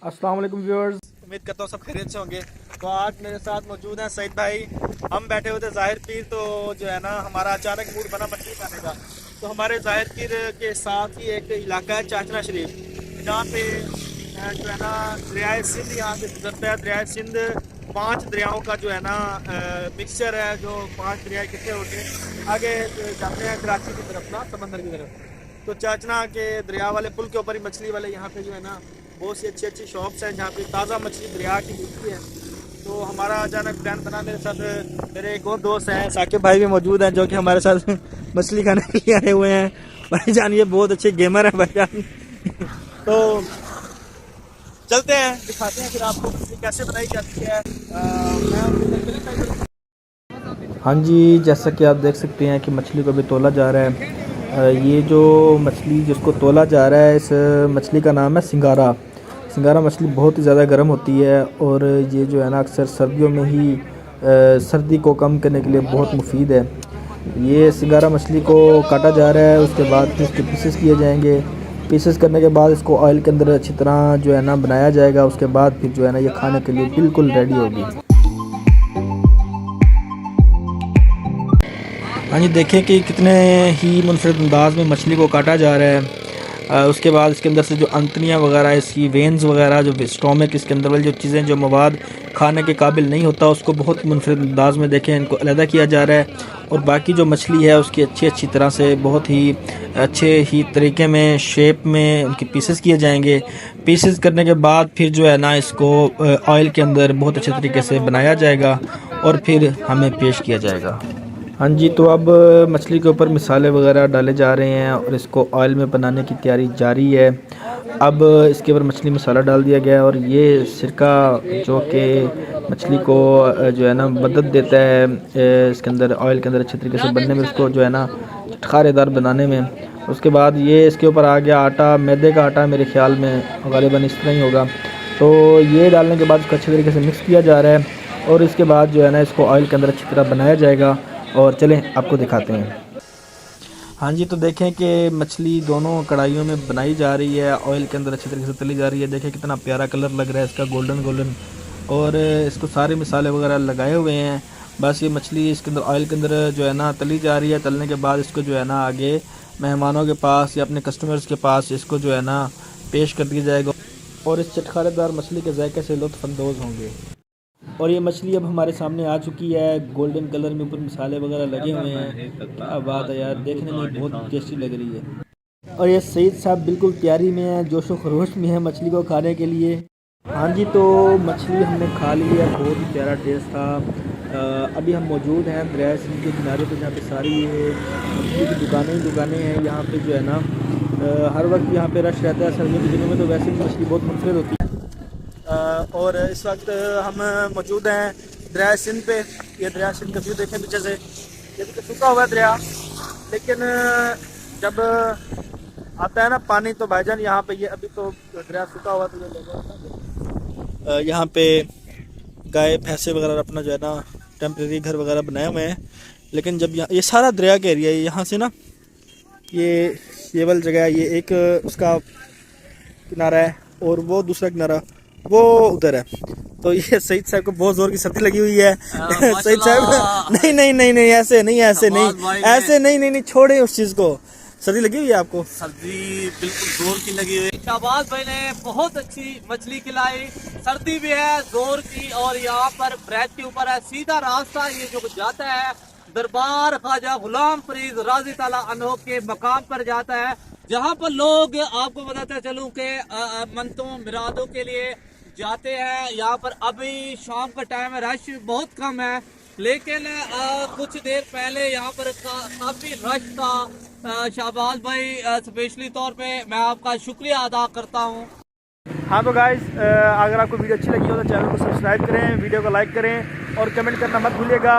अस्सलाम वालेकुम व्यूअर्स। उम्मीद करता हूँ सब खैरियत से होंगे। तो आज मेरे साथ मौजूद हैं सईद भाई। हम बैठे हुए थे ज़ाहिर पीर, तो जो है ना हमारा अचानक मूड बना मछली खाने का। तो हमारे ज़ाहिर पीर के साथ ही एक इलाका है चाचना शरीफ, जहाँ पे जो है ना दरियाए सिंध यहाँ से गुजरता है। दरियाए सिंध 5 दरियाओं का जो है ना मिक्सचर है, जो 5 दरिया इकट्ठे होकर आगे जाते हैं कराची की तरफ ना, समंदर की तरफ। तो चाचना के दरिया वाले पुल के ऊपर ही मछली वाले यहाँ पे जो है ना बहुत सी अच्छी अच्छी शॉप्स हैं जहाँ पे ताज़ा मछली दरिया की मिलती है। तो हमारा अचानक प्लान बना, मेरे साथ मेरे एक और दोस्त हैं साकिब भाई भी मौजूद हैं, जो कि हमारे साथ मछली खाने के लिए आए हुए हैं। भाईजान ये बहुत अच्छे गेमर हैं भाईजान। तो चलते हैं, दिखाते हैं फिर आपको मछली कैसे बनाई जाती है। हाँ जी, जैसा कि आप देख सकते हैं कि मछली को भी तोला जा रहा है। ये जो मछली जिसको तोला जा रहा है, इस मछली का नाम है सिंगारा। सिंगारा मछली बहुत ही ज़्यादा गर्म होती है और ये जो है ना अक्सर सर्दियों में ही सर्दी को कम करने के लिए बहुत मुफीद है। ये सिंगारा मछली को काटा जा रहा है, उसके बाद फिर इसके पीसेस किए जाएंगे। पीसेस करने के बाद इसको ऑयल के अंदर अच्छी तरह जो है ना बनाया जाएगा। उसके बाद फिर जो है ना ये खाने के लिए बिल्कुल रेडी होगी। हाँ जी, देखें कि कितने ही मुनफरद अंदाज में मछली को काटा जा रहा है। उसके बाद इसके अंदर से जो अंतनियाँ वगैरह, इसकी वेन्स वगैरह, जो स्टोमक, इसके अंदर वाली जो चीज़ें, जो मवाद खाने के काबिल नहीं होता, उसको बहुत मुनफरद अंदाज में देखें इनको अलहदा किया जा रहा है। और बाकी जो मछली है उसकी अच्छी तरह से बहुत ही अच्छे ही तरीके में शेप में उनके पीसेस किए जाएंगे। पीसेस करने के बाद फिर जो है ना इसको ऑयल के अंदर बहुत अच्छे तरीके से बनाया जाएगा और फिर हमें पेश किया जाएगा। हाँ जी, तो अब मछली के ऊपर मसाले वगैरह डाले जा रहे हैं और इसको ऑयल में बनाने की तैयारी जारी है। अब इसके ऊपर मछली मसाला डाल दिया गया है और ये सिरका जो कि मछली को जो है ना मदद देता है इसके अंदर ऑयल के अंदर अच्छे तरीके से बनने में, उसको जो है ना चटखारेदार बनाने में। उसके बाद ये इसके ऊपर आ गया आटा, मैदे का आटा मेरे ख्याल में ग़ालिबन इस तरह ही होगा। तो ये डालने के बाद इसको अच्छे तरीके से मिक्स किया जा रहा है और इसके बाद जो है ना इसको ऑयल के अंदर अच्छी तरह बनाया जाएगा। और चलें आपको दिखाते हैं। हाँ जी, तो देखें कि मछली दोनों कढ़ाइयों में बनाई जा रही है, ऑयल के अंदर अच्छी तरीके से तली जा रही है। देखें कितना प्यारा कलर लग रहा है इसका, गोल्डन गोल्डन। और इसको सारे मसाले वगैरह लगाए हुए हैं। बस ये मछली इसके अंदर ऑयल के अंदर जो है ना तली जा रही है। तलने के बाद इसको जो है ना आगे मेहमानों के पास या अपने कस्टमर्स के पास इसको जो है ना पेश कर दिया जाएगा और इस चटखारेदार मछली के जायके से लुत्फ़अंदोज़ होंगे। और ये मछली अब हमारे सामने आ चुकी है, गोल्डन कलर में, ऊपर मसाले वगैरह लगे हुए हैं। क्या बात है यार, देखने में बहुत टेस्टी लग रही है। और ये सईद साहब बिल्कुल तैयारी में है, जोशो खरोश में है मछली को खाने के लिए। हाँ जी, तो मछली हमने खा ली है, बहुत ही प्यारा टेस्ट था। अभी हम मौजूद हैं दरिया सिंध के किनारे पर, जहाँ पे सारी ये मछली की दुकानें हैं। यहाँ पे जो है ना हर वक्त यहाँ पे रश रहता है। सर्दियों के दिनों में तो वैसे भी मछली बहुत मुनफरद होती है। और इस वक्त हम मौजूद हैं दरिया सिंध पे। ये दरिया सिंध का व्यू देखें पीछे से, ये तो सूखा हुआ है दरिया, लेकिन जब आता है ना पानी तो भाईजान यहाँ पे, ये अभी तो दरिया सूखा हुआ, तो ये लोग यहाँ पे गाय भैंसे वगैरह अपना जो है ना टेम्प्रेरी घर वगैरह बनाए हुए हैं। लेकिन जब ये सारा दरिया का एरिया है, यहाँ से ना ये वाली जगह है, ये एक उसका किनारा है और वो दूसरा किनारा वो उधर है। तो ये सईद साहब को बहुत जोर की सर्दी लगी हुई है। सईद साहब नहीं ऐसे नहीं, छोड़े उस चीज को। सर्दी लगी हुई है आपको? सर्दी बिल्कुल जोर की लगी हुई है। शाहबाज भाई ने बहुत अच्छी मछली खिलाई, सर्दी भी है जोर की। और यहाँ पर ब्रिज के ऊपर है सीधा रास्ता, ये जो जाता है दरबार ख्वाजा गुलाम फरीद राजी ताला अन्हो के मकाम पर जाता है, जहाँ पर लोग, आपको बताते चलूं कि मंतों मिरादों के लिए जाते हैं। यहाँ पर अभी शाम का टाइम है, रश बहुत कम है, लेकिन कुछ देर पहले यहाँ पर काफी रश था। शाहबाज भाई स्पेशली तौर पे मैं आपका शुक्रिया अदा करता हूँ। हाँ तो गाइस, अगर आपको वीडियो अच्छी लगी हो तो चैनल को सब्सक्राइब करें, वीडियो को लाइक करें और कमेंट करना मत भूलिएगा।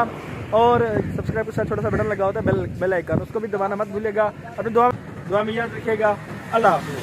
और सब्सक्राइब के साथ छोटा सा बटन लगा होता है बेल आइकन, उसको भी दबाना मत भूलिएगा। अपनी दुआ में याद रखिएगा। अल्लाह हाफ़िज़।